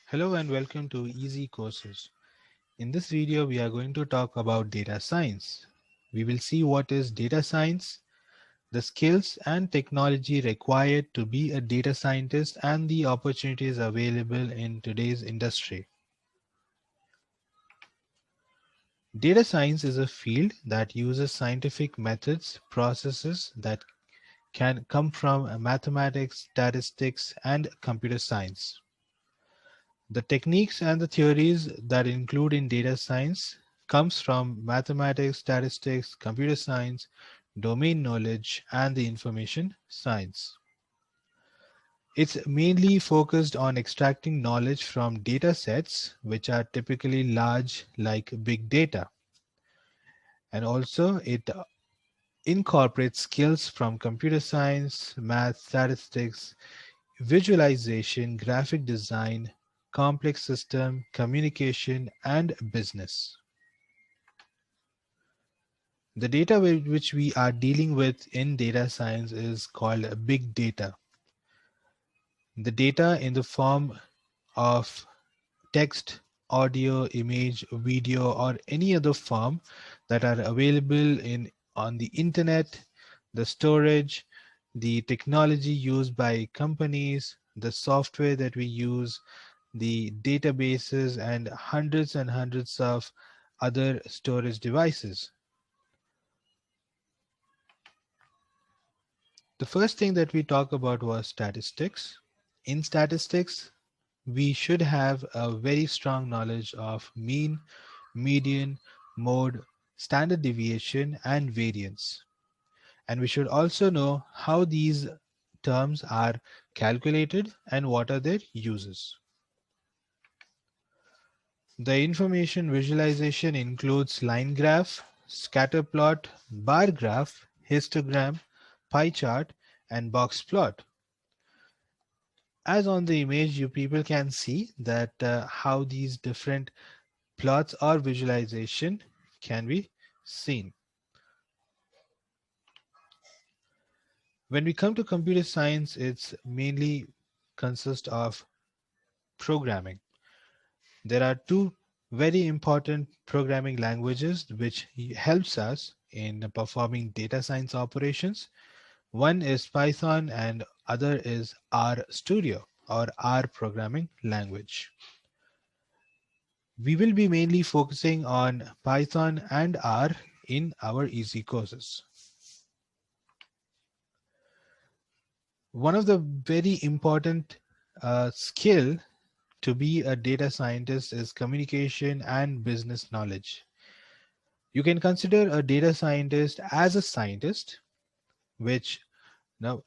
Hello and welcome to Easy Courses. In this video, we are going to talk about data science. We will see what is data science, the skills and technology required to be a data scientist, and the opportunities available in today's industry. Data science is a field that uses scientific methods, processes that can come from mathematics, statistics, and computer science. The techniques and the theories that include in data science comes from mathematics, statistics, computer science, domain knowledge, and the information science. It's mainly focused on extracting knowledge from data sets, which are typically large like big data. And also it incorporates skills from computer science, math, statistics, visualization, graphic design, complex system, communication, and business. The data which we are dealing with in data science is called big data. The data in the form of text, audio, image, video, or any other form that are available on the internet, the storage, the technology used by companies, the software that we use, the databases, and hundreds of other storage devices. The first thing that we talk about was statistics. In statistics, we should have a very strong knowledge of mean, median, mode, standard deviation, and variance. And we should also know how these terms are calculated and what are their uses. The information visualization includes line graph, scatter plot, bar graph, histogram, pie chart, and box plot. As on the image, you people can see that how these different plots or visualization can be seen. When we come to computer science, it's mainly consists of programming. There are two very important programming languages which helps us in performing data science operations. One is Python and other is R Studio or R programming language. We will be mainly focusing on Python and R in our easy courses. One of the very important skill to be a data scientist is communication and business knowledge. You can consider a data scientist as a scientist which now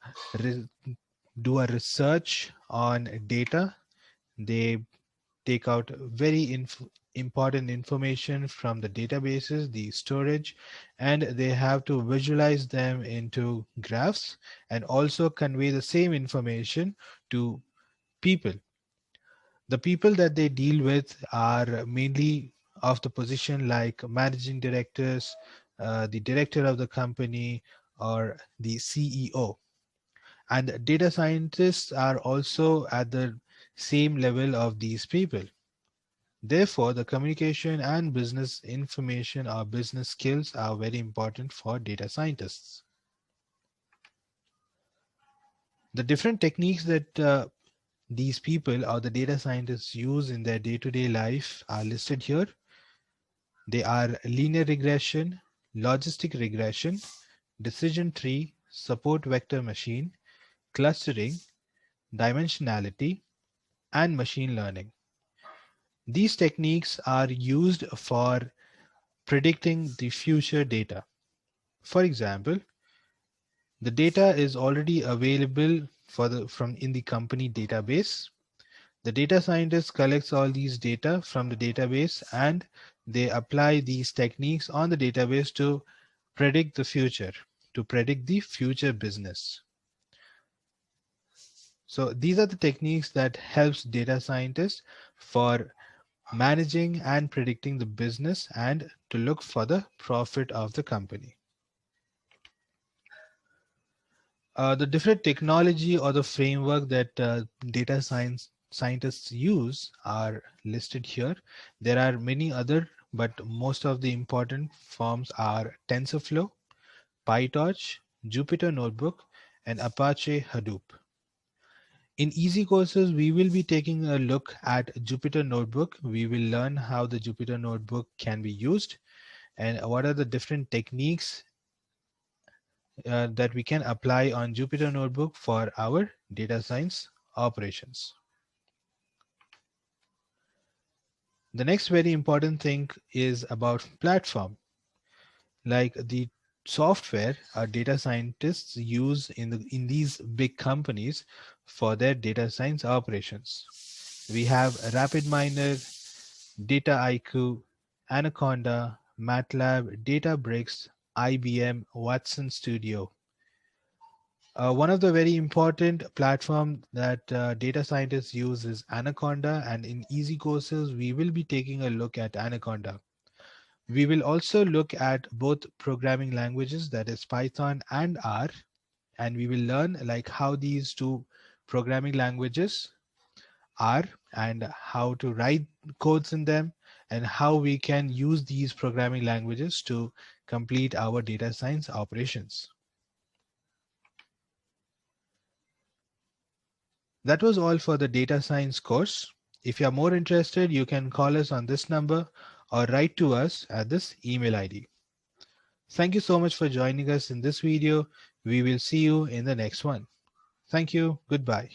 do a research on data. They take out very important information from the databases, the storage, and they have to visualize them into graphs and also convey the same information to people. The people that they deal with are mainly of the position like managing directors, the director of the company, or the CEO. And data scientists are also at the same level of these people. Therefore, the communication and business information or business skills are very important for data scientists. The different techniques that these people or the data scientists use in their day-to-day life are listed here. They are linear regression, logistic regression, decision tree, support vector machine, clustering, dimensionality, and machine learning. These techniques are used for predicting the future data. For example, the data is already available from in the company database. The data scientist collects all these data from the database and they apply these techniques on the database to predict the future, to predict the future business. So these are the techniques that helps data scientists for managing and predicting the business and to look for the profit of the company. The different technology or the framework that data science scientists use are listed here. There are many other, but most of the important forms are TensorFlow, PyTorch, Jupyter Notebook, and Apache Hadoop. In easy courses, we will be taking a look at Jupyter Notebook. We will learn how the Jupyter Notebook can be used and what are the different techniques that we can apply on Jupyter Notebook for our data science operations. The next very important thing is about platform, like the software our data scientists use in these big companies for their data science operations. We have RapidMiner, Dataiku, Anaconda, MATLAB, Databricks, IBM, Watson Studio. One of the very important platform that data scientists use is Anaconda, and in easy courses we will be taking a look at Anaconda. We will also look at both programming languages, that is Python and R, and we will learn like how these two programming languages are and how to write codes in them and how we can use these programming languages to complete our data science operations. That was all for the data science course. If you are more interested, you can call us on this number or write to us at this email ID. Thank you so much for joining us in this video. We will see you in the next one. Thank you. Goodbye.